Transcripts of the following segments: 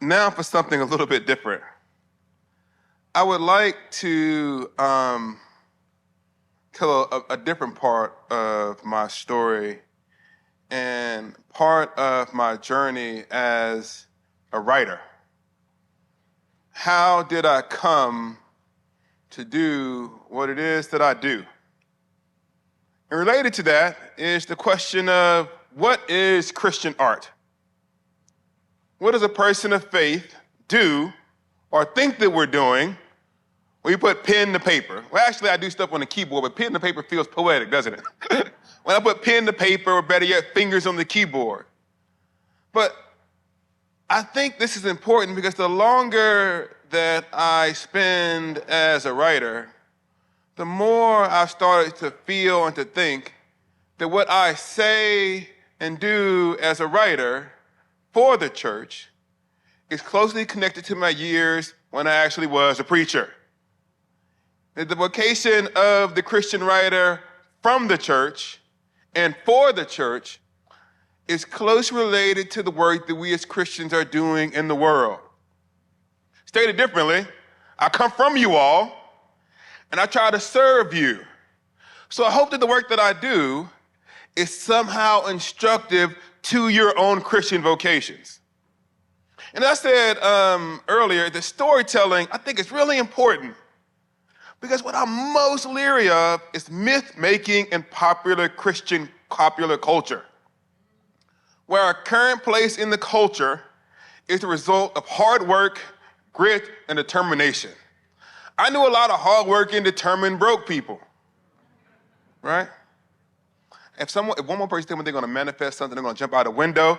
Now for something a little bit different. I would like to tell a different part of my story and part of my journey as a writer. How did I come to do what it is that I do? And related to that is the question of what is Christian art? What does a person of faith do or think that we're doing when you put pen to paper? Well, actually, I do stuff on the keyboard, but pen to paper feels poetic, doesn't it? When I put pen to paper, or better yet, fingers on the keyboard. But I think this is important because the longer that I spend as a writer, the more I've started to feel and to think that what I say and do as a writer for the church is closely connected to my years when I actually was a preacher. That the vocation of the Christian writer from the church and for the church is closely related to the work that we as Christians are doing in the world. Stated differently, I come from you all, and I try to serve you. So I hope that the work that I do is somehow instructive to your own Christian vocations. And I said earlier, the storytelling, I think is really important because what I'm most leery of is myth-making in popular Christian popular culture, where our current place in the culture is the result of hard work, grit, and determination. I knew a lot of hardworking, determined, broke people, right? If one more person tells me they're gonna manifest something, they're gonna jump out a window,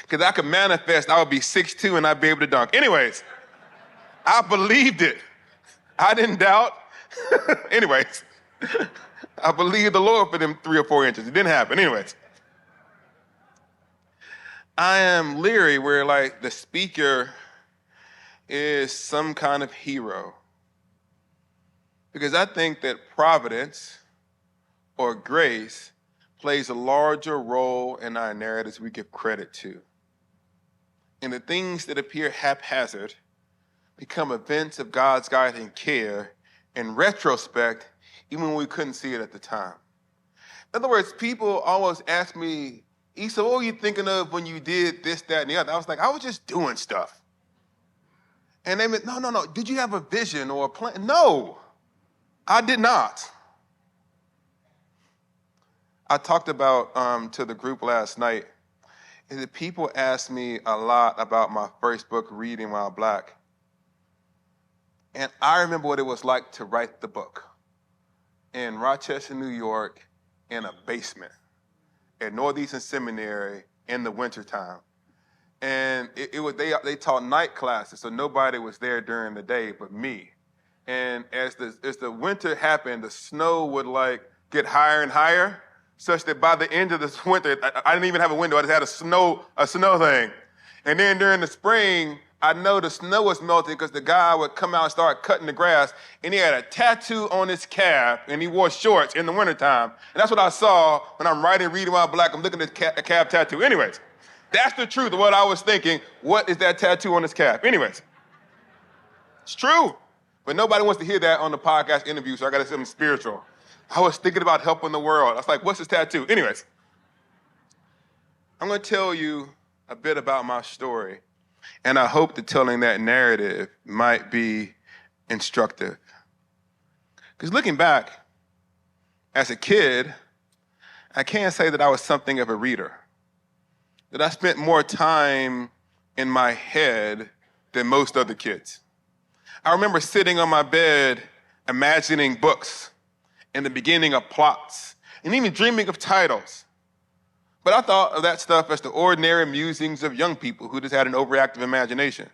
because I could manifest, I would be 6'2" and I'd be able to dunk. Anyways, I believed it. I didn't doubt. Anyways, I believed the Lord for them 3 or 4 inches. It didn't happen. Anyways, I am leery where like the speaker is some kind of hero. Because I think that providence or grace plays a larger role in our narratives we give credit to. And the things that appear haphazard become events of God's guiding care in retrospect, even when we couldn't see it at the time. In other words, people always ask me, Esau, what were you thinking of when you did this, that, and the other? I was like, I was just doing stuff. And they went, no, did you have a vision or a plan? No, I did not. I talked about to the group last night, is that people ask me a lot about my first book, Reading While Black. And I remember what it was like to write the book in Rochester, New York, in a basement at Northeastern Seminary in the wintertime. And they taught night classes, so nobody was there during the day but me. And as the winter happened, the snow would like get higher and higher, such that by the end of this winter, I didn't even have a window, I just had a snow thing. And then during the spring, I know the snow was melting because the guy would come out and start cutting the grass, and he had a tattoo on his calf, and he wore shorts in the wintertime. And that's what I saw when I'm writing Reading While Black. I'm looking at the calf tattoo. Anyways, that's the truth of what I was thinking. What is that tattoo on his calf? Anyways, it's true. But nobody wants to hear that on the podcast interview, so I got to say something spiritual. I was thinking about helping the world. I was like, what's his tattoo? Anyways, I'm going to tell you a bit about my story. And I hope that telling that narrative might be instructive. Because looking back, as a kid, I can't say that I was something of a reader. That I spent more time in my head than most other kids. I remember sitting on my bed, imagining books and the beginning of plots, and even dreaming of titles. But I thought of that stuff as the ordinary musings of young people who just had an overactive imagination.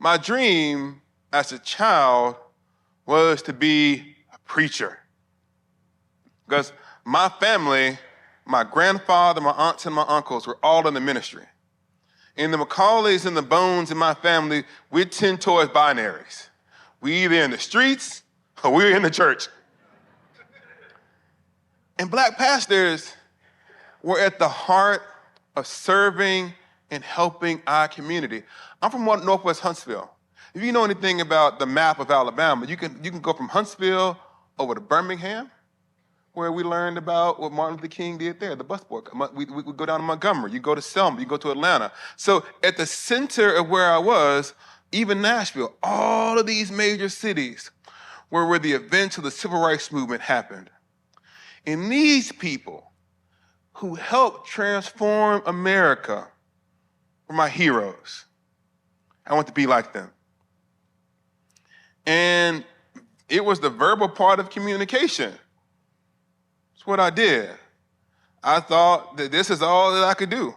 My dream as a child was to be a preacher. Because my family, my grandfather, my aunts, and my uncles were all in the ministry. And the McCaulleys and the Bones in my family, we tend towards binaries. We either in the streets or we're in the church. And black pastors were at the heart of serving in helping our community. I'm from Northwest Huntsville. If you know anything about the map of Alabama, you can go from Huntsville over to Birmingham, where we learned about what Martin Luther King did there, the bus board. We go down to Montgomery, you go to Selma, you go to Atlanta. So at the center of where I was, even Nashville, all of these major cities were where the events of the civil rights movement happened. And these people who helped transform America were my heroes. I want to be like them. And it was the verbal part of communication. It's what I did. I thought that this is all that I could do.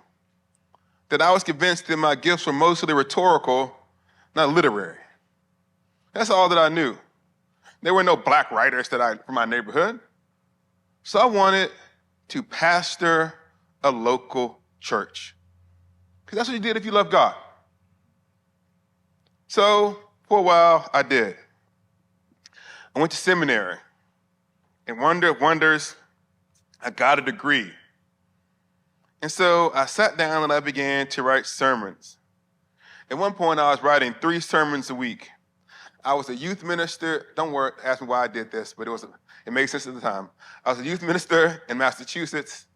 That I was convinced that my gifts were mostly rhetorical, not literary. That's all that I knew. There were no black writers from my neighborhood. So I wanted to pastor a local church. Because that's what you did if you love God. So for a while, I did. I went to seminary. And wonder of wonders, I got a degree. And so I sat down and I began to write sermons. At one point, I was writing 3 sermons a week. I was a youth minister. Don't worry, ask me why I did this, but it made sense at the time. I was a youth minister in Massachusetts,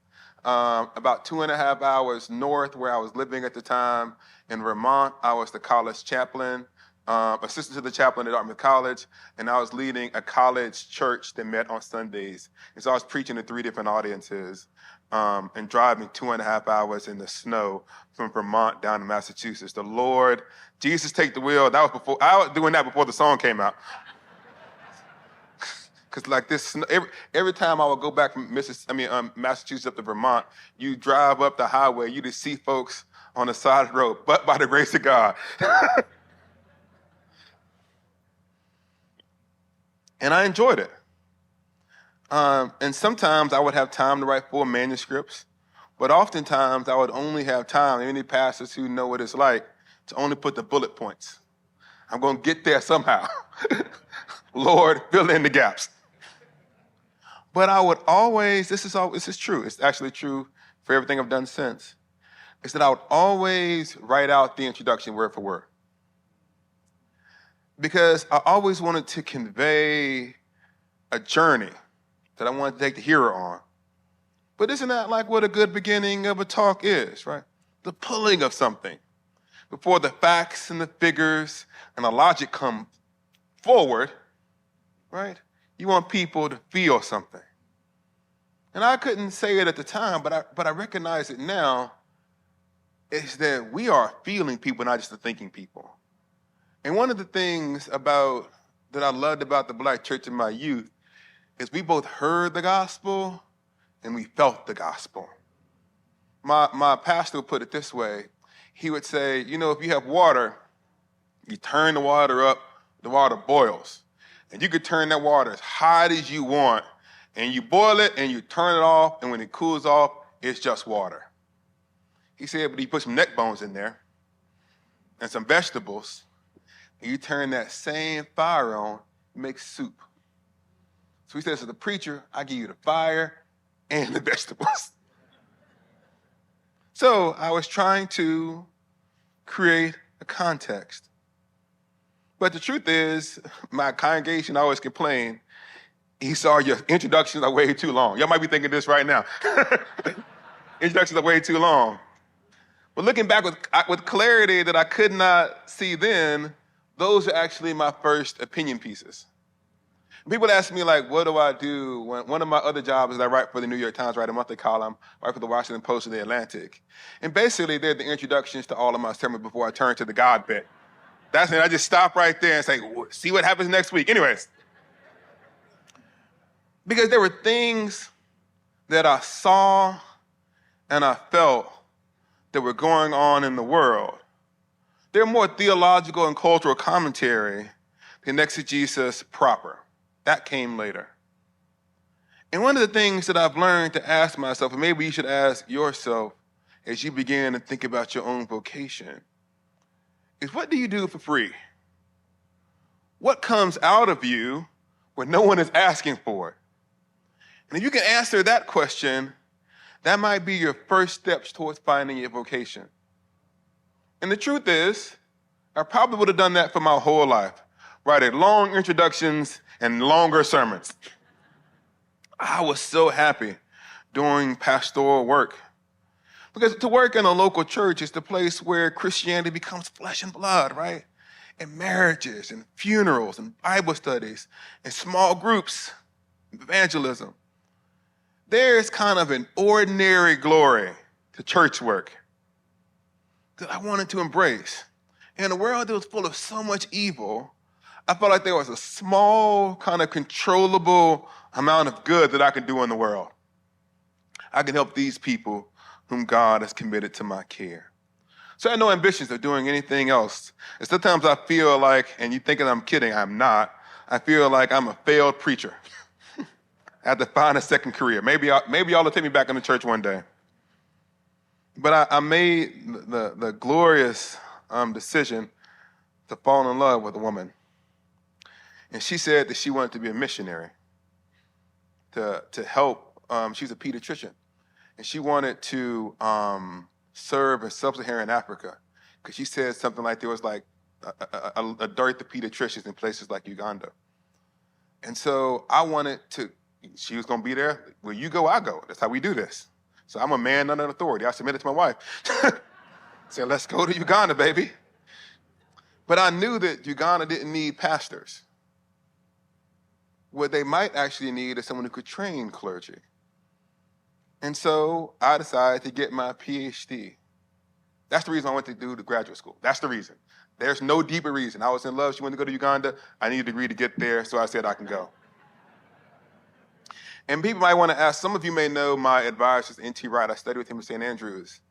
about 2.5 hours north where I was living at the time. In Vermont, I was the college chaplain, assistant to the chaplain at Wheaton College, and I was leading a college church that met on Sundays. And so I was preaching to 3 different audiences and driving 2.5 hours in the snow from Vermont down to Massachusetts. The Lord, Jesus take the wheel. That was before, I was doing that before the song came out. Because like this, every time I would go back from Massachusetts up to Vermont, you drive up the highway, you just see folks on the side of the road, but by the grace of God. And I enjoyed it. And sometimes I would have time to write full manuscripts, but oftentimes I would only have time, any pastors who know what it's like, to only put the bullet points. I'm going to get there somehow. Lord, fill in the gaps. But I would always, this is true, it's actually true for everything I've done since, is that I would always write out the introduction word for word. Because I always wanted to convey a journey that I wanted to take the hearer on. But isn't that like what a good beginning of a talk is, right? The pulling of something before the facts and the figures and the logic come forward, right? You want people to feel something. And I couldn't say it at the time, but I recognize it now, is that we are feeling people, not just the thinking people. And one of the things that I loved about the Black church in my youth is we both heard the gospel and we felt the gospel. My pastor would put it this way. He would say, if you have water, you turn the water up, the water boils. And you could turn that water as hot as you want, and you boil it and you turn it off, and when it cools off, it's just water. He said, but he put some neck bones in there and some vegetables, and you turn that same fire on, it makes soup. So he says to the preacher, I give you the fire and the vegetables. So I was trying to create a context. But the truth is, my congregation always complained, Esau, your introductions are way too long. Y'all might be thinking this right now. Introductions are way too long. But looking back with clarity that I could not see then, those are actually my first opinion pieces. People ask me, what do I do? One of my other jobs is I write for the New York Times, write a monthly column, write for the Washington Post and the Atlantic. And basically, they're the introductions to all of my sermons before I turn to the God bit. That's it. I just stop right there and say, see what happens next week. Anyways. Because there were things that I saw and I felt that were going on in the world. They're more theological and cultural commentary than exegesis proper. That came later. And one of the things that I've learned to ask myself, and maybe you should ask yourself as you begin to think about your own vocation, is what do you do for free? What comes out of you when no one is asking for it? And if you can answer that question, that might be your first steps towards finding your vocation. And the truth is, I probably would have done that for my whole life, writing long introductions and longer sermons. I was so happy doing pastoral work. Because to work in a local church is the place where Christianity becomes flesh and blood, right? And marriages and funerals and Bible studies and small groups, evangelism. There's kind of an ordinary glory to church work that I wanted to embrace. In a world that was full of so much evil, I felt like there was a small, kind of controllable amount of good that I could do in the world. I can help these people whom God has committed to my care. So I had no ambitions of doing anything else. And sometimes I feel like, and you're thinking I'm kidding, I'm not. I feel like I'm a failed preacher. I have to find a second career. Maybe y'all will take me back in the church one day. But I made the glorious decision to fall in love with a woman. And she said that she wanted to be a missionary to help. She's a pediatrician. And she wanted to serve in sub-Saharan Africa because she said something like there was like a dearth of pediatricians in places like Uganda. And so I wanted to, she was going to be there. Where you go, I go. That's how we do this. So I'm a man under authority. I submitted to my wife. Said, let's go to Uganda, baby. But I knew that Uganda didn't need pastors. What they might actually need is someone who could train clergy. And so I decided to get my PhD. That's the reason I went to do the graduate school. That's the reason. There's no deeper reason. I was in love. She wanted to go to Uganda. I needed a degree to get there, so I said I can go. And people might want to ask, some of you may know my advisor, N.T. Wright. I studied with him at St. Andrews.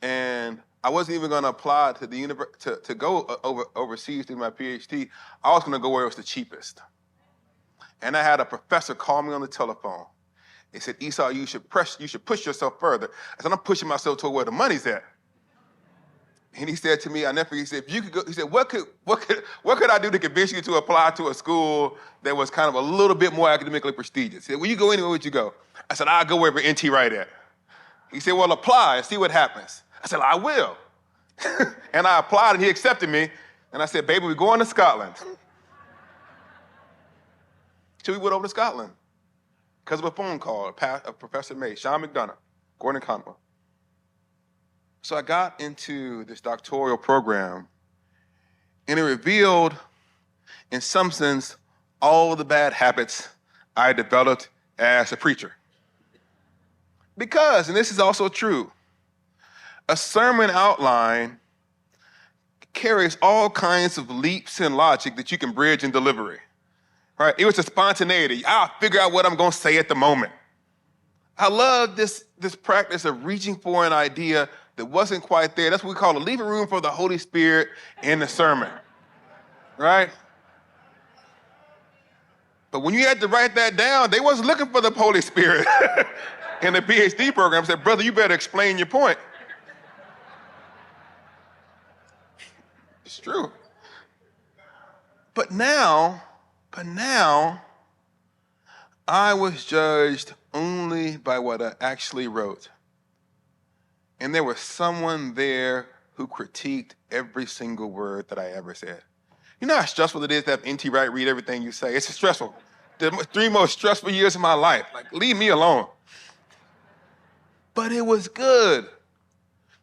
And I wasn't even going to apply to the to go overseas to do my PhD. I was going to go where it was the cheapest. And I had a professor call me on the telephone. He said, Esau, you should push yourself further. I said, I'm pushing myself toward where the money's at. And he said to me, he said, if you could go, he said, what could I do to convince you to apply to a school that was kind of a little bit more academically prestigious? He said, will you go anywhere would you go? I said, I'll go wherever N.T. Wright at. He said, well, apply and see what happens. I said, I will. And I applied and he accepted me. And I said, baby, we're going to Scotland. So we went over to Scotland because of a phone call, a professor made, Sean McDonough, Gordon Conwell. So I got into this doctoral program, and it revealed, in some sense, all the bad habits I developed as a preacher. Because, and this is also true, a sermon outline carries all kinds of leaps in logic that you can bridge in delivery. Right? It was a spontaneity. I'll figure out what I'm going to say at the moment. I love this practice of reaching for an idea that wasn't quite there. That's what we call leaving room for the Holy Spirit in the sermon. Right? But when you had to write that down, they wasn't looking for the Holy Spirit in the PhD program. I said, brother, you better explain your point. It's true. But now, I was judged only by what I actually wrote. And there was someone there who critiqued every single word that I ever said. You know how stressful it is to have N.T. Wright read everything you say? It's stressful. The 3 most stressful years of my life. Like, leave me alone. But it was good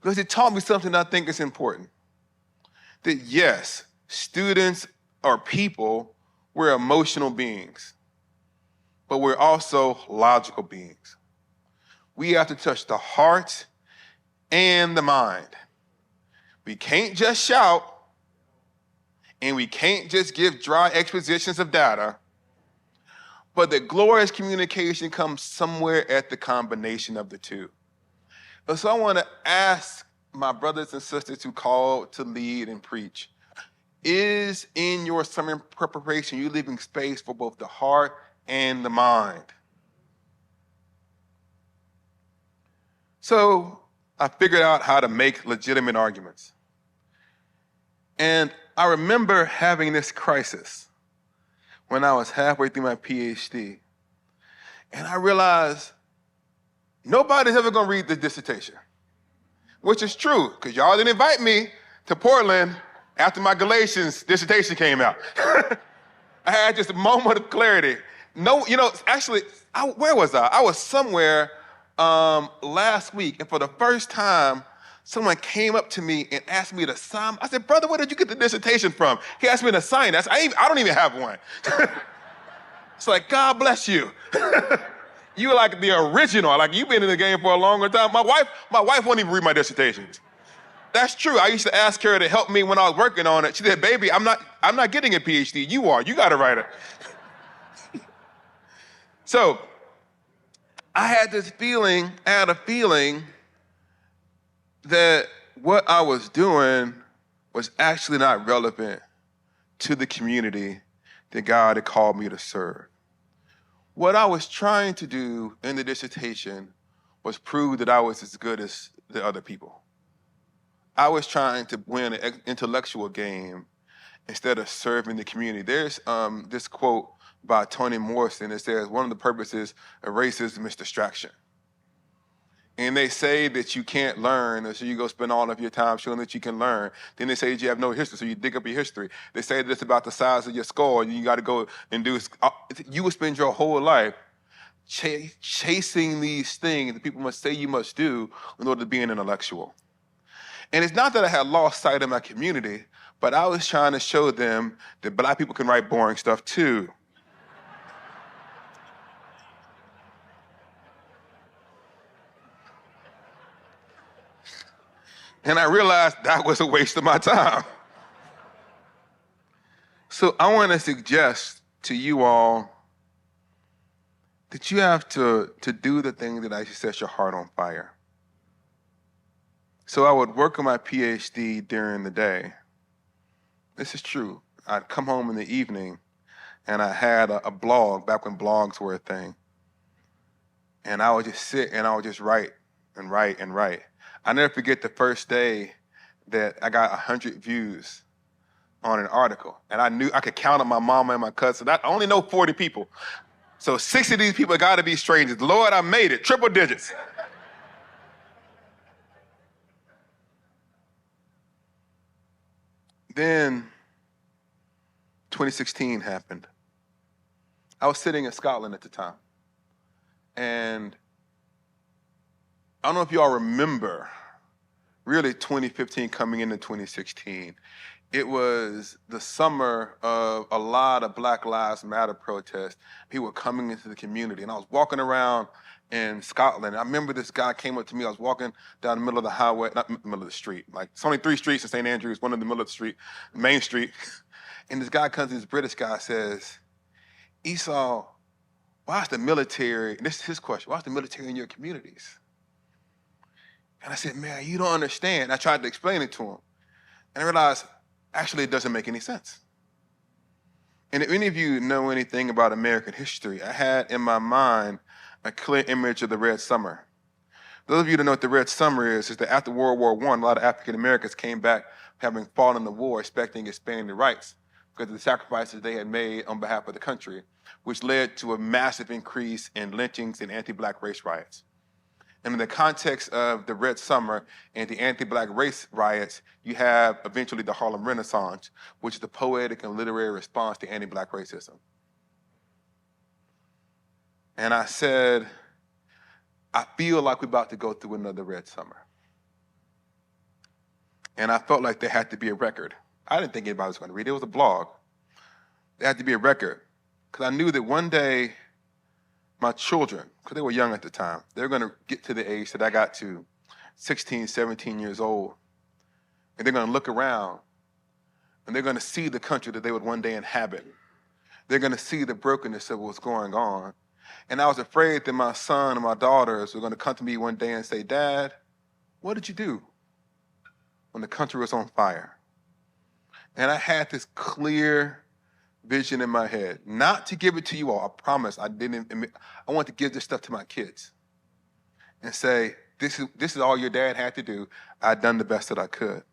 because it taught me something I think is important. That yes, students are people. We're emotional beings, but we're also logical beings. We have to touch the heart and the mind. We can't just shout, and we can't just give dry expositions of data, but the glorious communication comes somewhere at the combination of the two. And so I want to ask my brothers and sisters who call to lead and preach, is in your sermon preparation you leaving space for both the heart and the mind? So I figured out how to make legitimate arguments. And I remember having this crisis when I was halfway through my PhD. And I realized nobody's ever going to read the dissertation, which is true, because y'all didn't invite me to Portland after my Galatians dissertation came out. I had just a moment of clarity. No, actually, where was I? I was somewhere last week, and for the first time, someone came up to me and asked me to sign. I said, brother, where did you get the dissertation from? He asked me to sign it. I don't even have one. It's like, God bless you. You're like the original. Like, you've been in the game for a longer time. My wife won't even read my dissertations. That's true. I used to ask her to help me when I was working on it. She said, baby, I'm not getting a PhD. You are. You got to write it. So I had a feeling that what I was doing was actually not relevant to the community that God had called me to serve. What I was trying to do in the dissertation was prove that I was as good as the other people. I was trying to win an intellectual game instead of serving the community. There's this quote by Toni Morrison. It says, one of the purposes of racism is distraction. And they say that you can't learn, so you go spend all of your time showing that you can learn. Then they say that you have no history, so you dig up your history. They say that it's about the size of your skull, and you got to go and do. You will spend your whole life chasing these things that people must say you must do in order to be an intellectual. And it's not that I had lost sight of my community, but I was trying to show them that Black people can write boring stuff too. And I realized that was a waste of my time. So I want to suggest to you all that you have to do the thing that actually sets your heart on fire. So I would work on my PhD during the day. This is true. I'd come home in the evening, and I had a blog, back when blogs were a thing. And I would just sit and I would just write and write and write. I never forget the first day that I got 100 views on an article. And I knew I could count on my mama and my cousin. I only know 40 people. So 60 of these people got to be strangers. Lord, I made it, triple digits. Then 2016 happened. I was sitting in Scotland at the time. And I don't know if you all remember, really 2015 coming into 2016. It was the summer of a lot of Black Lives Matter protests. People were coming into the community. And I was walking around in Scotland. I remember this guy came up to me. I was walking down the middle of the highway, not the middle of the street. Like, it's only 3 streets in St. Andrews, one in the middle of the street, Main Street. And this guy comes in, this British guy says, Esau, why is the military, and this is his question, why is the military in your communities? And I said, man, you don't understand. I tried to explain it to him. And I realized, actually, it doesn't make any sense. And if any of you know anything about American history, I had in my mind a clear image of the Red Summer. Those of you that know what the Red Summer is that after World War I, a lot of African Americans came back having fought in the war, expecting expanded rights because of the sacrifices they had made on behalf of the country, which led to a massive increase in lynchings and anti-Black race riots. And in the context of the Red Summer and the anti-Black race riots, you have eventually the Harlem Renaissance, which is the poetic and literary response to anti-Black racism. And I said, I feel like we're about to go through another Red Summer. And I felt like there had to be a record. I didn't think anybody was going to read it. It was a blog. There had to be a record. Because I knew that one day, my children, because they were young at the time, they were going to get to the age that I got to, 16, 17 years old. And they're going to look around, and they're going to see the country that they would one day inhabit. They're going to see the brokenness of what's going on. And I was afraid that my son and my daughters were going to come to me one day and say, Dad, what did you do when the country was on fire? And I had this clear vision in my head, not to give it to you all. I promise I want to give this stuff to my kids and say, this is all your dad had to do. I'd done the best that I could.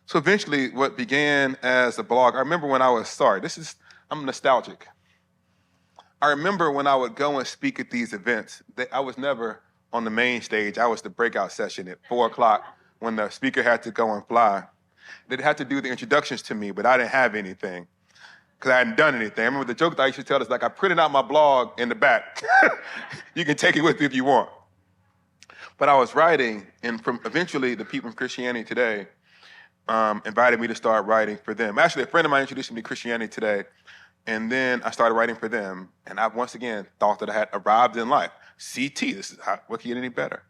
So eventually what began as a blog, I remember when I was, I'm nostalgic. I remember when I would go and speak at these events, I was never on the main stage. I was the breakout session at 4 o'clock when the speaker had to go and fly. They'd have to do the introductions to me, but I didn't have anything because I hadn't done anything. I remember the joke that I used to tell is like, I printed out my blog in the back. You can take it with you if you want. But I was writing, and eventually the people from Christianity Today invited me to start writing for them. Actually, a friend of mine introduced me to Christianity Today, and then I started writing for them. And I once again thought that I had arrived in life. CT, what can get any better?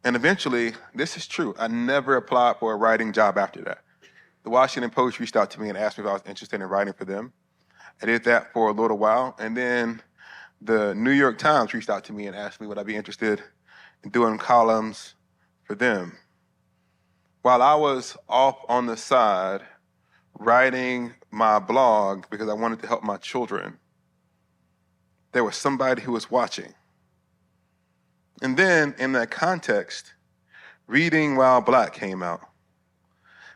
And eventually, this is true, I never applied for a writing job after that. The Washington Post reached out to me and asked me if I was interested in writing for them. I did that for a little while, and then the New York Times reached out to me and asked me would I be interested in doing columns for them. While I was off on the side writing my blog because I wanted to help my children, there was somebody who was watching. And then, in that context, Reading While Black came out.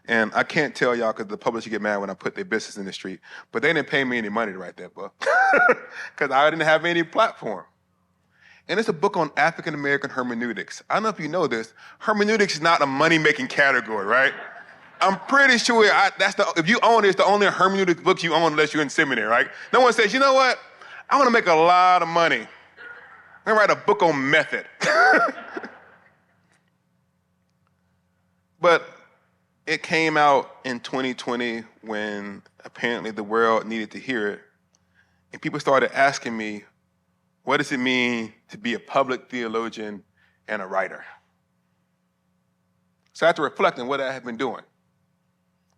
And I can't tell y'all because the publisher get mad when I put their business in the street, but they didn't pay me any money to write that book because I didn't have any platform. And it's a book on African-American hermeneutics. I don't know if you know this, hermeneutics is not a money-making category, right? I'm pretty sure if you own it, it's the only hermeneutics book you own unless you're in seminary, right? No one says, you know what? I want to make a lot of money. I'm going to write a book on method. But it came out in 2020 when apparently the world needed to hear it. And people started asking me, what does it mean to be a public theologian and a writer? So I had to reflect on what I had been doing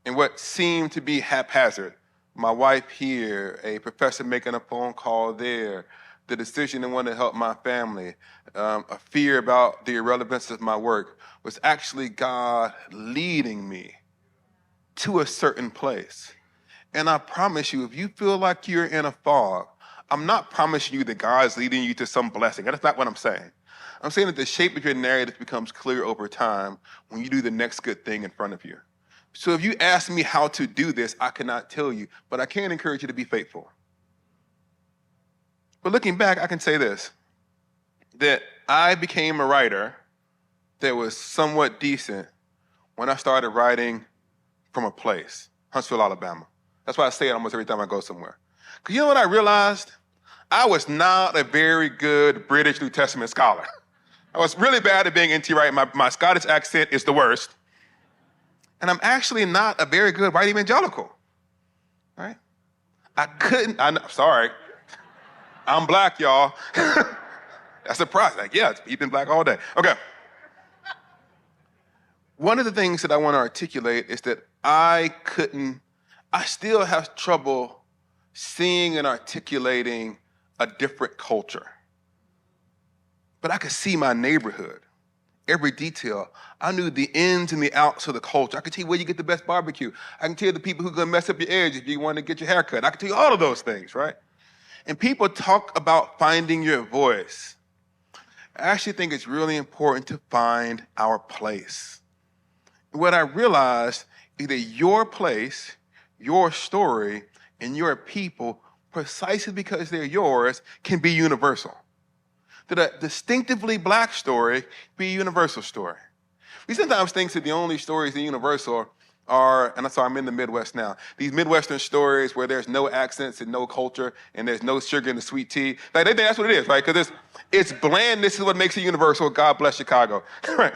and what seemed to be haphazard. My wife here, a professor making a phone call there, the decision to want to help my family, a fear about the irrelevance of my work, was actually God leading me to a certain place. And I promise you, if you feel like you're in a fog, I'm not promising you that God's leading you to some blessing. That's not what I'm saying. I'm saying that the shape of your narrative becomes clear over time when you do the next good thing in front of you. So if you ask me how to do this, I cannot tell you, but I can encourage you to be faithful. But looking back, I can say this, that I became a writer that was somewhat decent when I started writing from a place, Huntsville, Alabama. That's why I say it almost every time I go somewhere. Because you know what I realized? I was not a very good British New Testament scholar. I was really bad at being NT writing. My Scottish accent is the worst. And I'm actually not a very good white evangelical, right? Sorry. I'm black, y'all. That's a surprise. Like, yeah, you've been black all day. Okay. One of the things that I want to articulate is that I still have trouble seeing and articulating a different culture. But I could see my neighborhood, every detail. I knew the ins and the outs of the culture. I could tell you where you get the best barbecue. I can tell you the people who are going to mess up your edge if you want to get your hair cut. I can tell you all of those things, right? And people talk about finding your voice. I actually think it's really important to find our place. What I realized is that your place, your story, and your people, precisely because they're yours, can be universal. That a distinctively black story be a universal story. We sometimes think that the only stories that are universal are, and I'm sorry, I'm in the Midwest now, these Midwestern stories where there's no accents and no culture and there's no sugar in the sweet tea. Like, they think that's what it is, right? Because it's blandness is what makes it universal. God bless Chicago, right?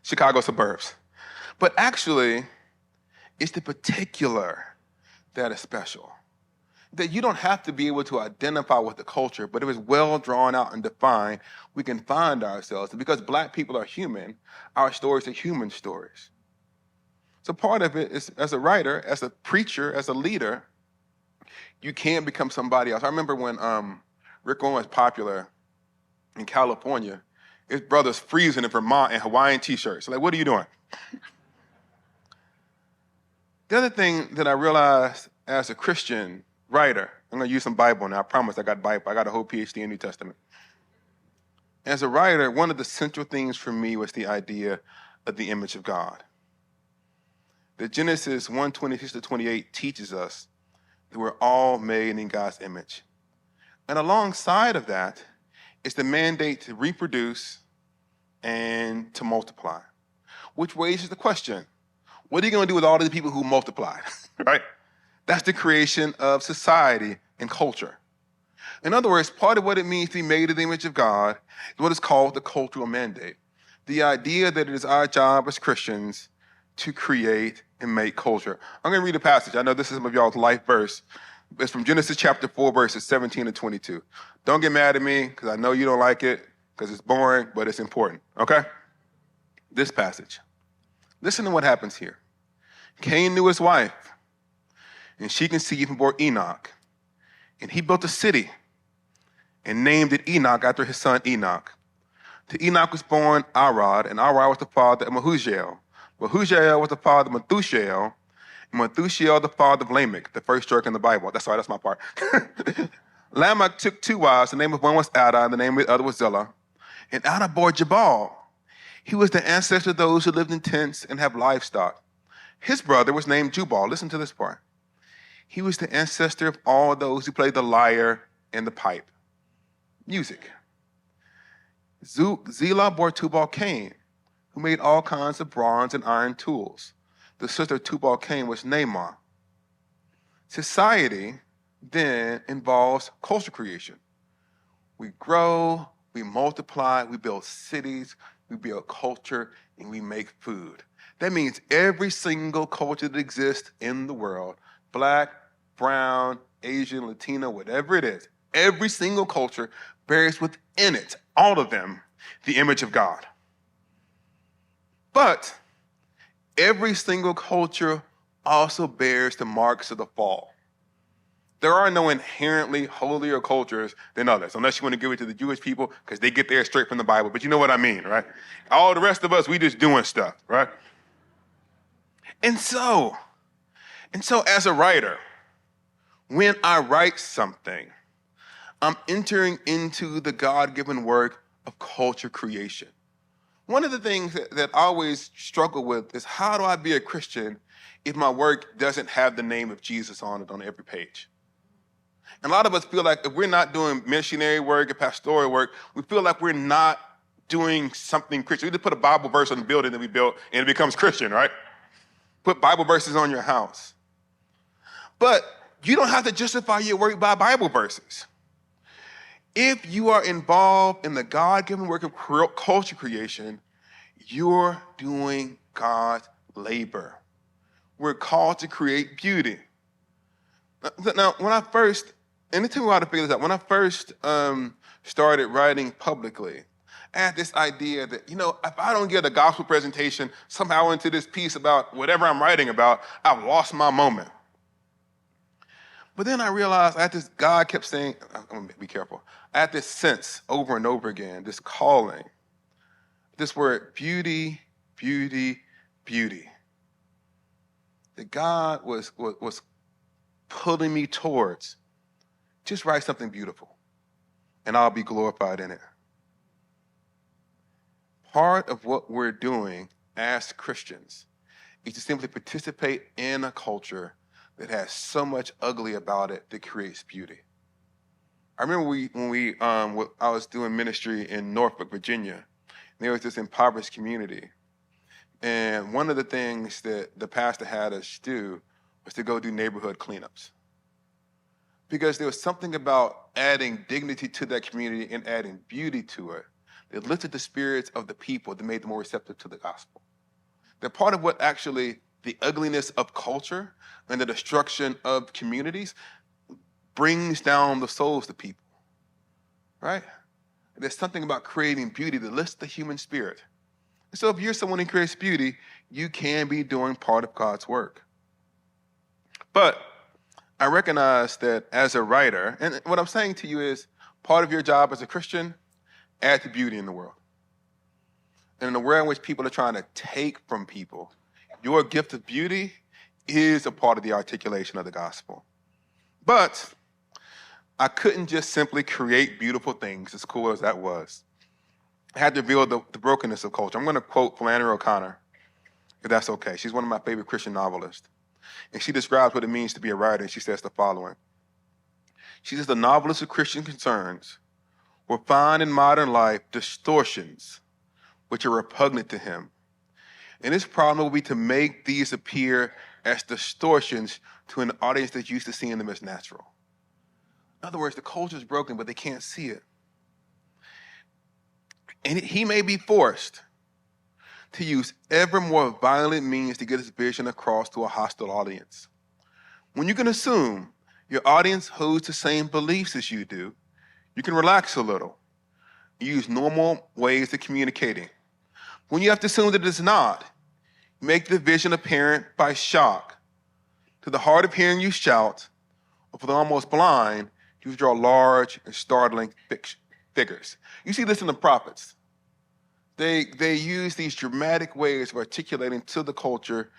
Chicago suburbs. But actually, it's the particular that is special. That you don't have to be able to identify with the culture, but if it's well drawn out and defined, we can find ourselves. And because black people are human, our stories are human stories. So part of it is, as a writer, as a preacher, as a leader, you can't become somebody else. I remember when Rick Warren was popular in California, his brothers freezing in Vermont in Hawaiian t-shirts. Like, what are you doing? The other thing that I realized as a Christian writer, I'm going to use some Bible now. I promise I got Bible. I got a whole PhD in New Testament. As a writer, one of the central things for me was the idea of the image of God. That Genesis 1:26-28 teaches us that we're all made in God's image. And alongside of that is the mandate to reproduce and to multiply. Which raises the question, what are you going to do with all of the people who multiplied, right? That's the creation of society and culture. In other words, part of what it means to be made in the image of God is what is called the cultural mandate. The idea that it is our job as Christians to create and make culture. I'm going to read a passage. I know this is some of y'all's life verse. It's from Genesis chapter 4, verses 17 to 22. Don't get mad at me, because I know you don't like it, because it's boring, but it's important, okay? This passage. Listen to what happens here. Cain knew his wife, and she conceived and bore Enoch. And he built a city and named it Enoch after his son Enoch. To Enoch was born Arad, and Arad was the father of Mehujael. Mehujael was the father of Methusael, and Methusael the father of Lamech, the first joke in the Bible. That's my part. Lamech took 2 wives. The name of one was Ada, and the name of the other was Zillah. And Ada bore Jabal. He was the ancestor of those who lived in tents and have livestock. His brother was named Jubal. Listen to this part. He was the ancestor of all those who played the lyre and the pipe. Music. Zillah bore Tubal-Cain, who made all kinds of bronze and iron tools. The sister of Tubal-Cain was Naamah. Society then involves culture creation. We grow, we multiply, we build cities, we build culture, and we make food. That means every single culture that exists in the world, Black, brown, Asian, Latino, whatever it is, every single culture bears within it, all of them, the image of God. But every single culture also bears the marks of the fall. There are no inherently holier cultures than others, unless you want to give it to the Jewish people, because they get there straight from the Bible. But you know what I mean, right? All the rest of us, we just doing stuff, right? And so as a writer, when I write something, I'm entering into the God-given work of culture creation. One of the things that I always struggle with is, how do I be a Christian if my work doesn't have the name of Jesus on it on every page? And a lot of us feel like if we're not doing missionary work and pastoral work, we feel like we're not doing something Christian. We just put a Bible verse on the building that we built and it becomes Christian, right? Put Bible verses on your house. But you don't have to justify your work by Bible verses. If you are involved in the God-given work of culture creation, you're doing God's labor. We're called to create beauty. Now, when I first, and it took me a while to figure this out, when I first started writing publicly, I had this idea that, if I don't get a gospel presentation somehow into this piece about whatever I'm writing about, I've lost my moment. But then I realized God kept saying, I'm going to be careful. I had this sense over and over again, this calling, this word, beauty, beauty, beauty. That God was pulling me towards, just write something beautiful, and I'll be glorified in it. Part of what we're doing as Christians is to simply participate in a culture that has so much ugly about it that creates beauty. I remember when I was doing ministry in Norfolk, Virginia, there was this impoverished community. And one of the things that the pastor had us do was to go do neighborhood cleanups. Because there was something about adding dignity to that community and adding beauty to it that lifted the spirits of the people, that made them more receptive to the gospel. That part of what actually the ugliness of culture and the destruction of communities brings down the souls of people, right? There's something about creating beauty that lifts the human spirit. And so if you're someone who creates beauty, you can be doing part of God's work. But I recognize that as a writer, and what I'm saying to you is, part of your job as a Christian, add the beauty in the world. And in a world in which people are trying to take from people, your gift of beauty is a part of the articulation of the gospel. But I couldn't just simply create beautiful things, as cool as that was. I had to reveal the brokenness of culture. I'm going to quote Flannery O'Connor, if that's okay. She's one of my favorite Christian novelists. And she describes what it means to be a writer, and she says the following. She says, the novelist of Christian concerns will find in modern life distortions which are repugnant to him. And his problem will be to make these appear as distortions to an audience that's used to seeing them as natural. In other words, the culture is broken, but they can't see it. And he may be forced to use ever more violent means to get his vision across to a hostile audience. When you can assume your audience holds the same beliefs as you do, you can relax a little. Use normal ways of communicating. When you have to assume that it's not, make the vision apparent by shock. To the hard of hearing, you shout, or for the almost blind, you draw large and startling figures. You see this in the prophets. They use these dramatic ways of articulating to the culture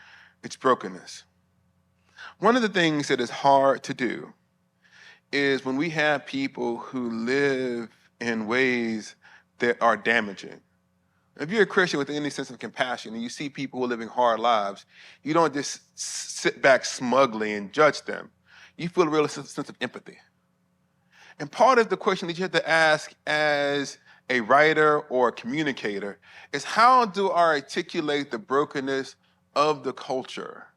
its brokenness. One of the things that is hard to do is when we have people who live in ways that are damaging. If you're a Christian with any sense of compassion and you see people who are living hard lives, you don't just sit back smugly and judge them. You feel a real sense of empathy. And part of the question that you have to ask as a writer or a communicator is, how do I articulate the brokenness of the culture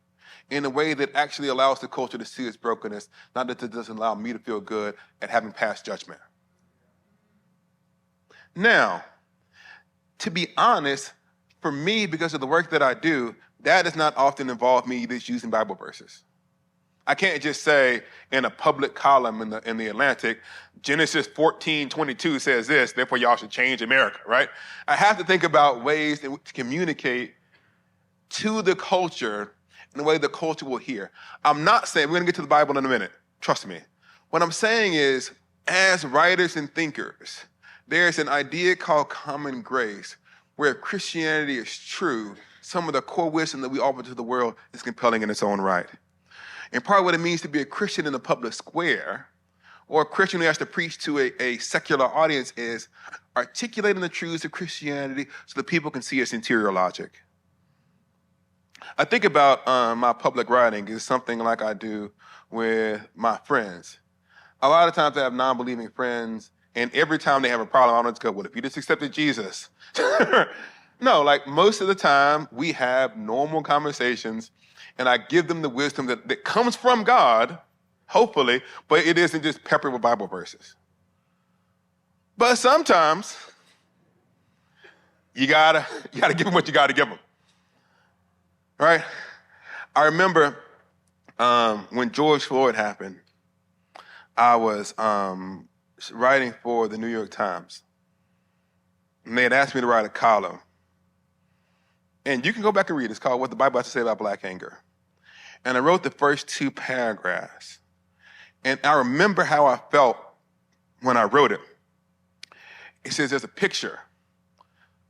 in a way that actually allows the culture to see its brokenness, not that it doesn't allow me to feel good at having passed judgment? Now, to be honest, for me, because of the work that I do, that does not often involve me just using Bible verses. I can't just say in a public column in the Atlantic, Genesis 14:22 says this, therefore y'all should change America, right? I have to think about ways to communicate to the culture in a way the culture will hear. I'm not saying, we're going to get to the Bible in a minute, trust me. What I'm saying is, as writers and thinkers, there's an idea called common grace, where if Christianity is true, some of the core wisdom that we offer to the world is compelling in its own right. And part of what it means to be a Christian in the public square, or a Christian who has to preach to a secular audience, is articulating the truths of Christianity so that people can see its interior logic. I think about my public writing is something like I do with my friends. A lot of times I have non-believing friends, and every time they have a problem, I don't just go, well, if you just accepted Jesus. No, like most of the time we have normal conversations, and I give them the wisdom that comes from God, hopefully, but it isn't just peppered with Bible verses. But sometimes you gotta give them what you gotta give them, right? I remember when George Floyd happened, I was writing for the New York Times, and they had asked me to write a column. And you can go back and read it. It's called What the Bible Has to Say About Black Anger. And I wrote the first 2 paragraphs. And I remember how I felt when I wrote it. It says there's a picture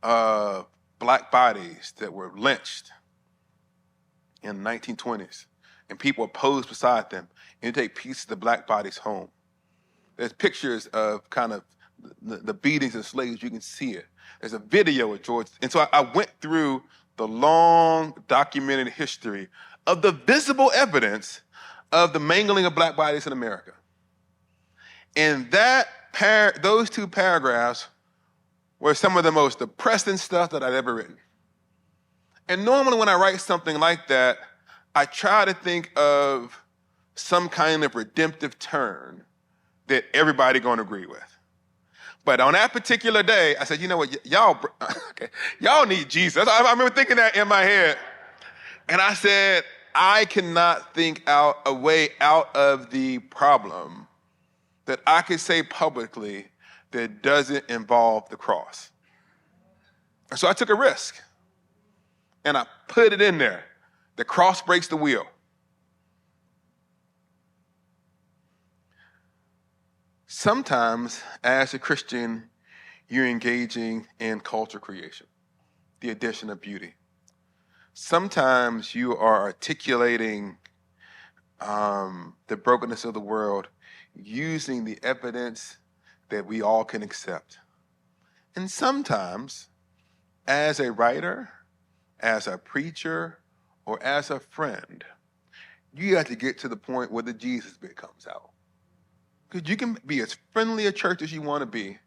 of black bodies that were lynched in the 1920s. And people are posed beside them. And you take pieces of the black bodies home. There's pictures of kind of the beatings of slaves. You can see it. There's a video of George. And so I went through the long documented history of the visible evidence of the mangling of black bodies in America. And those 2 paragraphs were some of the most depressing stuff that I'd ever written. And normally when I write something like that, I try to think of some kind of redemptive turn that everybody gonna agree with. But on that particular day, I said, you know what, y'all need Jesus. I remember thinking that in my head. And I said, I cannot think out a way out of the problem that I could say publicly that doesn't involve the cross. And so I took a risk. And I put it in there. The cross breaks the wheel. Sometimes, as a Christian, you're engaging in culture creation, the addition of beauty. Sometimes you are articulating the brokenness of the world using the evidence that we all can accept. And sometimes, as a writer, as a preacher, or as a friend, you have to get to the point where the Jesus bit comes out. Because you can be as friendly a church as you want to be,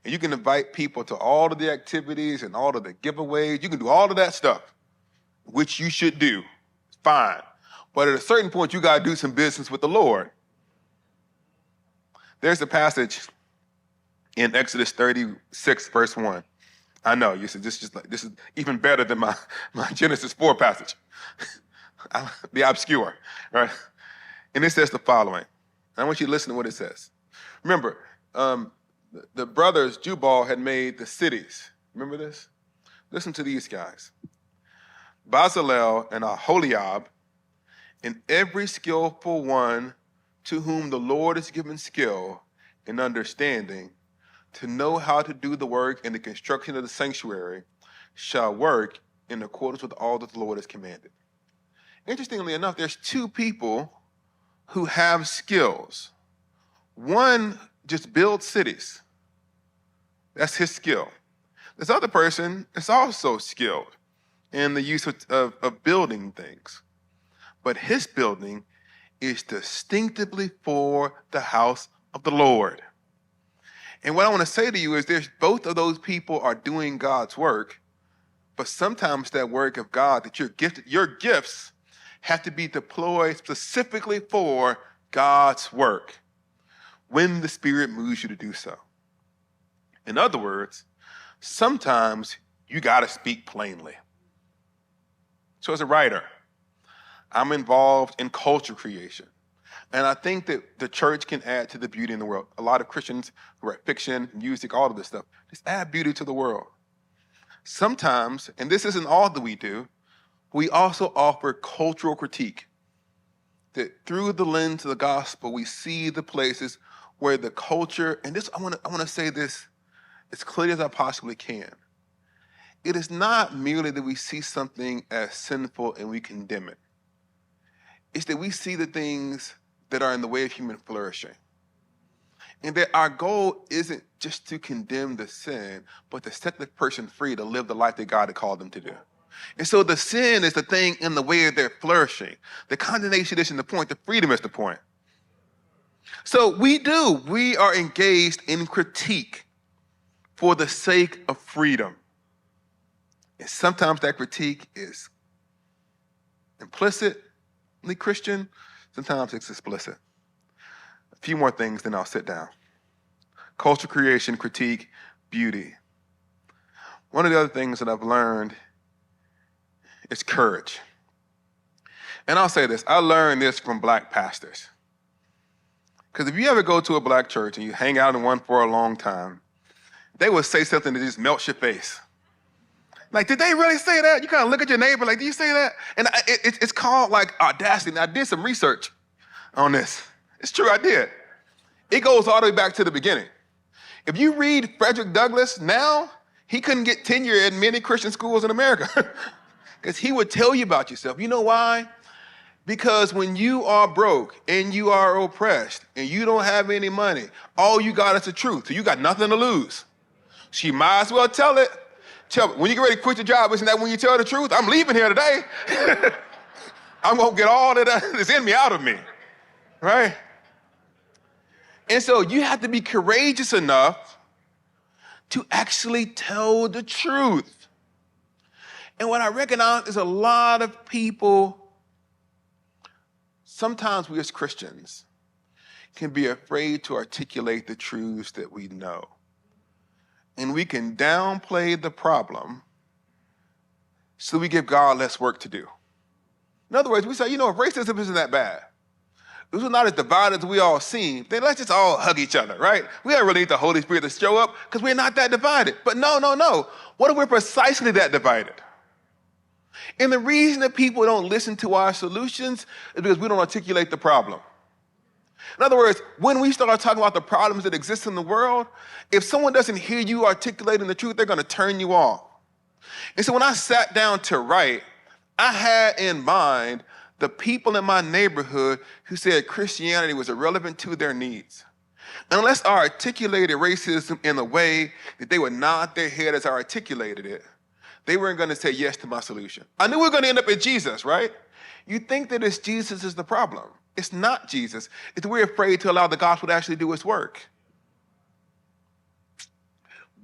And you can invite people to all of the activities and all of the giveaways. You can do all of that stuff, which you should do. Fine. But at a certain point, you got to do some business with the Lord. There's a passage in Exodus 36, verse 1. I know, you said this is even better than my Genesis 4 passage. The obscure, right? And it says the following. I want you to listen to what it says. Remember, the brothers Jubal had made the cities. Remember this? Listen to these guys. Bezalel and Aholiab, and every skillful one to whom the Lord has given skill and understanding to know how to do the work in the construction of the sanctuary shall work in accordance with all that the Lord has commanded. Interestingly enough, there's two people who have skills. One just builds cities. That's his skill. This other person is also skilled in the use of building things. But his building is distinctively for the house of the Lord. And what I want to say to you is both of those people are doing God's work, but sometimes that work of God that you're gifted, your gifts have to be deployed specifically for God's work when the Spirit moves you to do so. In other words, sometimes you got to speak plainly. So as a writer, I'm involved in culture creation. And I think that the church can add to the beauty in the world. A lot of Christians who write fiction, music, all of this stuff, just add beauty to the world. Sometimes, and this isn't all that we do, we also offer cultural critique. That through the lens of the gospel, we see the places where the culture, and this I want to say this as clearly as I possibly can. It is not merely that we see something as sinful and we condemn it. It's that we see the things that are in the way of human flourishing. And that our goal isn't just to condemn the sin, but to set the person free to live the life that God had called them to do. And so the sin is the thing in the way of their flourishing. The condemnation isn't the point, the freedom is the point. So we are engaged in critique for the sake of freedom. And sometimes that critique is implicitly Christian, sometimes it's explicit. A few more things, then I'll sit down. Culture creation, critique, beauty. One of the other things that I've learned is courage. And I'll say this, I learned this from black pastors. Because if you ever go to a black church and you hang out in one for a long time, they will say something that just melts your face. Like, did they really say that? You kind of look at your neighbor like, did you say that? And it's called like audacity. And I did some research on this. It's true, I did. It goes all the way back to the beginning. If you read Frederick Douglass now, he couldn't get tenure at many Christian schools in America because he would tell you about yourself. You know why? Because when you are broke and you are oppressed and you don't have any money, all you got is the truth. So you got nothing to lose. So you might as well tell it. When you get ready to quit your job, isn't that when you tell the truth? I'm leaving here today. I'm going to get all that's in me out of me, right? And so you have to be courageous enough to actually tell the truth. And what I recognize is a lot of people, sometimes we as Christians can be afraid to articulate the truths that we know. And we can downplay the problem so we give God less work to do. In other words, we say, if racism isn't that bad, if we're not as divided as we all seem, then let's just all hug each other, right? We don't really need the Holy Spirit to show up because we're not that divided. But no. What if we're precisely that divided? And the reason that people don't listen to our solutions is because we don't articulate the problem. In other words, when we start talking about the problems that exist in the world, if someone doesn't hear you articulating the truth, they're going to turn you off. And so when I sat down to write, I had in mind the people in my neighborhood who said Christianity was irrelevant to their needs. And unless I articulated racism in a way that they would nod their head as I articulated it, they weren't going to say yes to my solution. I knew we were going to end up at Jesus, right? You think that it's Jesus is the problem. It's not Jesus. It's that we're afraid to allow the gospel to actually do its work.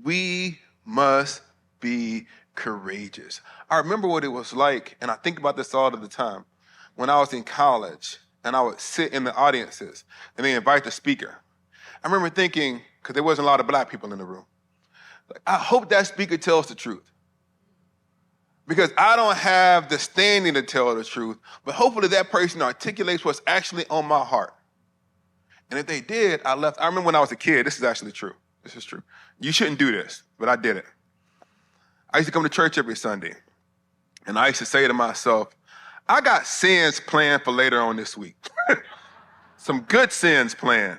We must be courageous. I remember what it was like, and I think about this all of the time, when I was in college and I would sit in the audiences and they invite the speaker. I remember thinking, because there wasn't a lot of black people in the room, like, I hope that speaker tells the truth. Because I don't have the standing to tell the truth, but hopefully that person articulates what's actually on my heart. And if they did, I left. I remember when I was a kid, this is actually true. This is true. You shouldn't do this, but I did it. I used to come to church every Sunday, and I used to say to myself, I got sins planned for later on this week. Some good sins planned.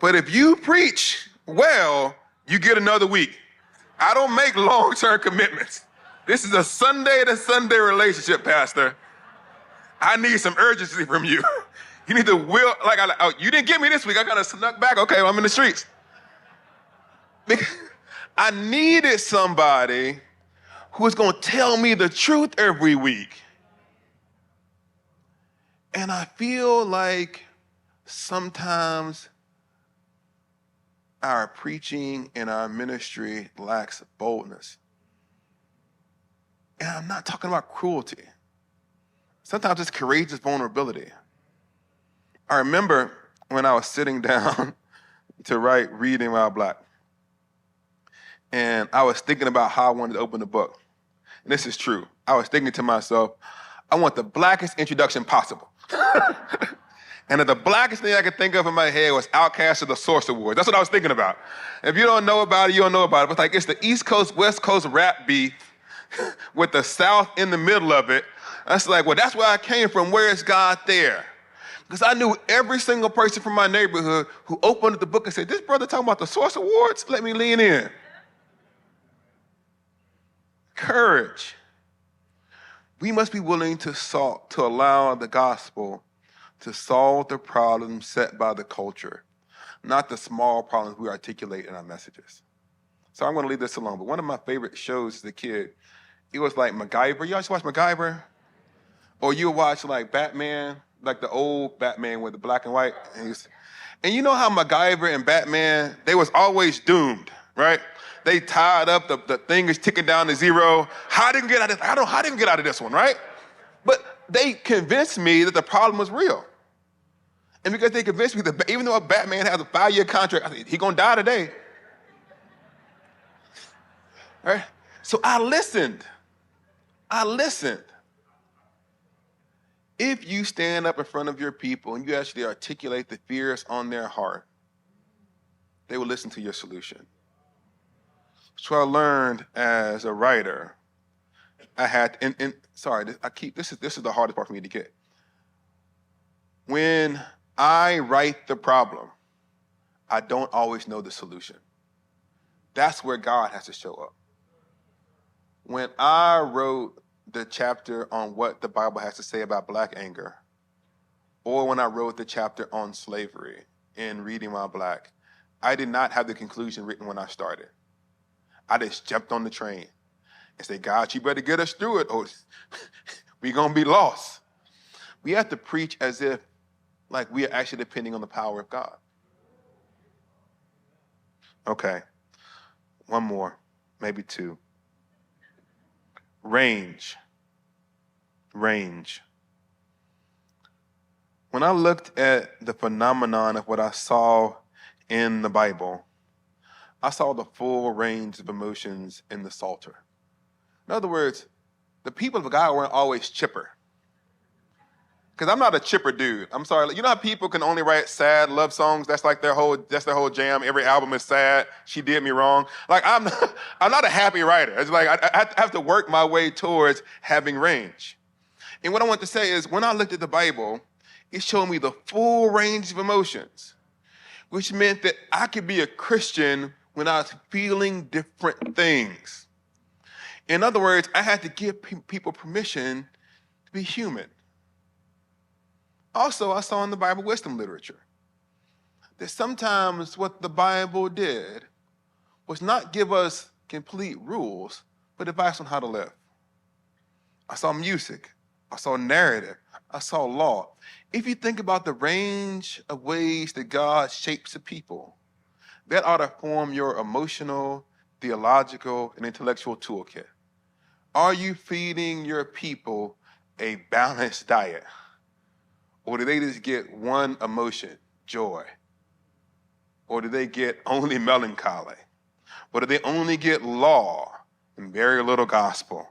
But if you preach well, you get another week. I don't make long-term commitments. This is a Sunday-to-Sunday relationship, Pastor. I need some urgency from you. You need to will, you didn't get me this week. I kind of snuck back. Okay, well, I'm in the streets. Because I needed somebody who was going to tell me the truth every week. And I feel like sometimes our preaching and our ministry lacks boldness. And I'm not talking about cruelty. Sometimes it's courageous vulnerability. I remember when I was sitting down to write Reading While Black, and I was thinking about how I wanted to open the book. And this is true. I was thinking to myself, I want the blackest introduction possible. And the blackest thing I could think of in my head was Outcast of the Source Awards. That's what I was thinking about. If you don't know about it, you don't know about it. But it's the East Coast, West Coast rap beef with the South in the middle of it. That's like, well, that's where I came from. Where is God there? Because I knew every single person from my neighborhood who opened the book and said, this brother talking about the Source Awards? Let me lean in. Courage. We must be willing to allow the gospel to solve the problems set by the culture, not the small problems we articulate in our messages. So I'm going to leave this alone. But one of my favorite shows as a kid, it was like MacGyver. You always watch MacGyver? Or you watch like Batman, like the old Batman with the black and white. And you know how MacGyver and Batman, they was always doomed, right? They tied up, the thing is ticking down to zero. How did they get out of this? How did they get out of this one, right? But they convinced me that the problem was real. And because they convinced me that even though a Batman has a 5-year contract, I said, he's going to die today. Right? So I listened. If you stand up in front of your people and you actually articulate the fears on their heart, they will listen to your solution. So I learned as a writer, this is the hardest part for me to get. When I write the problem, I don't always know the solution. That's where God has to show up. When I wrote the chapter on what the Bible has to say about black anger, or when I wrote the chapter on slavery in Reading While Black, I did not have the conclusion written when I started. I just jumped on the train and said, God, you better get us through it or we're going to be lost. We have to preach as if like we are actually depending on the power of God. Okay, one more, maybe two. Range. When I looked at the phenomenon of what I saw in the Bible, I saw the full range of emotions in the Psalter. In other words, the people of God weren't always chipper. Because I'm not a chipper dude. I'm sorry. You know how people can only write sad love songs? That's their whole jam. Every album is sad. She did me wrong. Like I'm not a happy writer. It's like I have to work my way towards having range. And what I want to say is when I looked at the Bible, it showed me the full range of emotions, which meant that I could be a Christian when I was feeling different things. In other words, I had to give people permission to be human. Also, I saw in the Bible wisdom literature that sometimes what the Bible did was not give us complete rules, but advice on how to live. I saw music. I saw narrative. I saw law. If you think about the range of ways that God shapes a people, That ought to form your emotional, theological, and intellectual toolkit. Are you feeding your people a balanced diet? Or do they just get one emotion, joy? Or do they get only melancholy? Or do they only get law and very little gospel?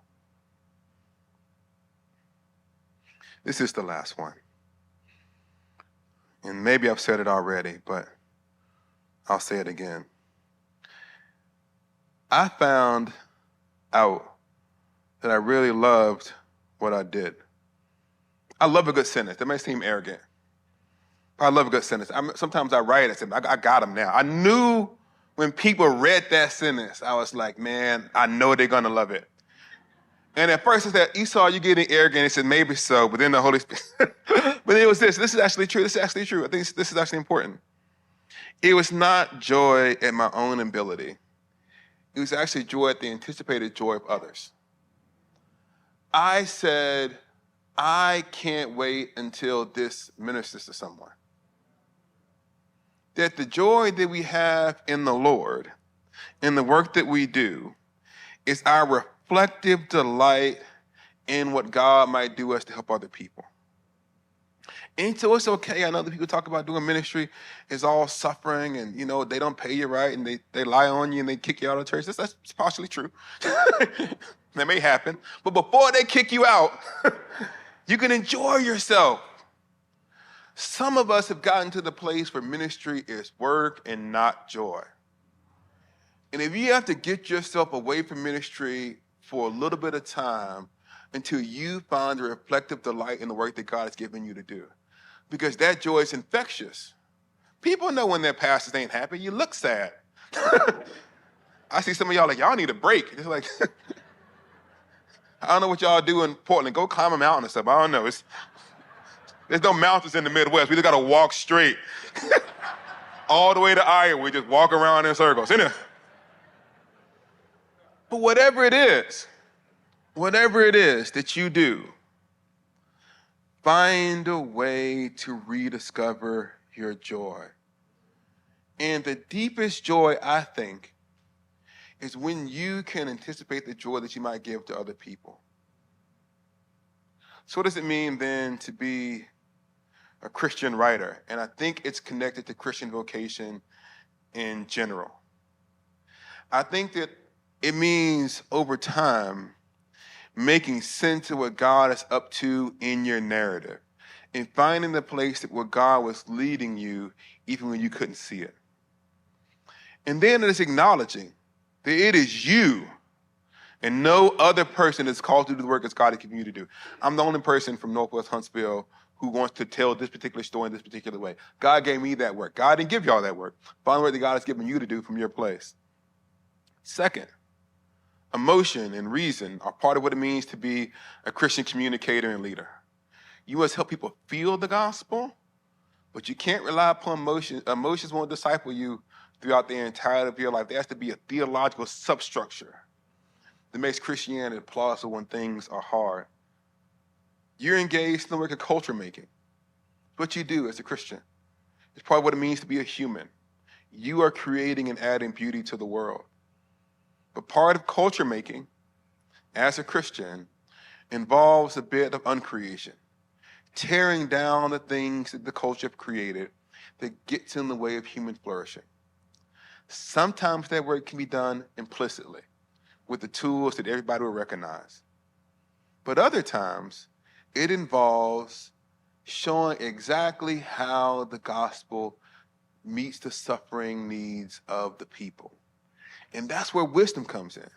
This is the last one. And maybe I've said it already, but I'll say it again. I found out that I really loved what I did. I love a good sentence. That may seem arrogant, but I love a good sentence. Sometimes I write it, I got them now. I knew when people read that sentence, I was like, man, I know they're going to love it. And at first I said, Esau, you're getting arrogant. He said, maybe so, but then the Holy Spirit. But it was this. This is actually true. This is actually true. I think this is actually important. It was not joy at my own ability. It was actually joy at the anticipated joy of others. I said, I can't wait until this ministers to someone. That the joy that we have in the Lord, in the work that we do, is our reflective delight in what God might do us to help other people. And so it's okay. I know that people talk about doing ministry is all suffering and, they don't pay you right and they lie on you and they kick you out of church. That's partially true. That may happen. But before they kick you out, you can enjoy yourself. Some of us have gotten to the place where ministry is work and not joy. And if you have to get yourself away from ministry for a little bit of time until you find the reflective delight in the work that God has given you to do, because that joy is infectious. People know when their pastors ain't happy. You look sad. I see some of y'all like, y'all need a break. It's like, I don't know what y'all do in Portland. Go climb a mountain and stuff. I don't know. There's no mountains in the Midwest. We just got to walk straight all the way to Iowa. We just walk around in circles. But whatever it is that you do, find a way to rediscover your joy. And the deepest joy, I think, is when you can anticipate the joy that you might give to other people. So what does it mean then to be a Christian writer? And I think it's connected to Christian vocation in general. I think that it means over time making sense of what God is up to in your narrative and finding the place where God was leading you even when you couldn't see it. And then it's acknowledging that it is you and no other person is called to do the work as God has given you to do. I'm the only person from Northwest Huntsville who wants to tell this particular story in this particular way. God gave me that work. God didn't give y'all that work. Find the work that God has given you to do from your place. Second, emotion and reason are part of what it means to be a Christian communicator and leader. You must help people feel the gospel, but you can't rely upon emotion. Emotions won't disciple you throughout the entirety of your life. There has to be a theological substructure that makes Christianity plausible when things are hard. You're engaged in the work of culture making. It's what you do as a Christian. It's part of what it means to be a human. You are creating and adding beauty to the world. But part of culture making, as a Christian, involves a bit of uncreation, tearing down the things that the culture have created that gets in the way of human flourishing. Sometimes that work can be done implicitly with the tools that everybody will recognize. But other times, it involves showing exactly how the gospel meets the suffering needs of the people. And that's where wisdom comes in.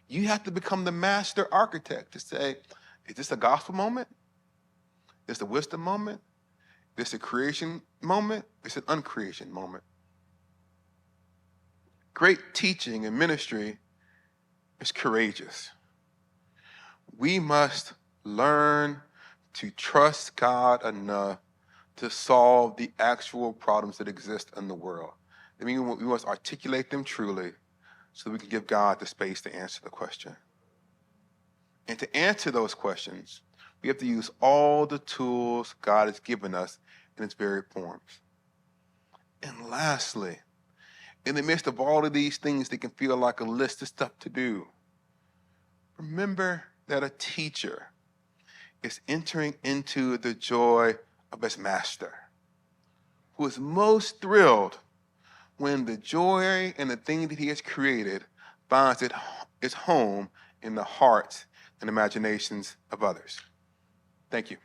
You have to become the master architect to say, is this a gospel moment? Is this a wisdom moment? Is this a creation moment? Is this an uncreation moment? Great teaching and ministry is courageous. We must learn to trust God enough to solve the actual problems that exist in the world. I mean, we must articulate them truly so that we can give God the space to answer the question. And to answer those questions, we have to use all the tools God has given us in its varied forms. And lastly, in the midst of all of these things that can feel like a list of stuff to do, remember that a teacher is entering into the joy of his master, who is most thrilled when the joy and the thing that he has created finds its home in the hearts and imaginations of others. Thank you.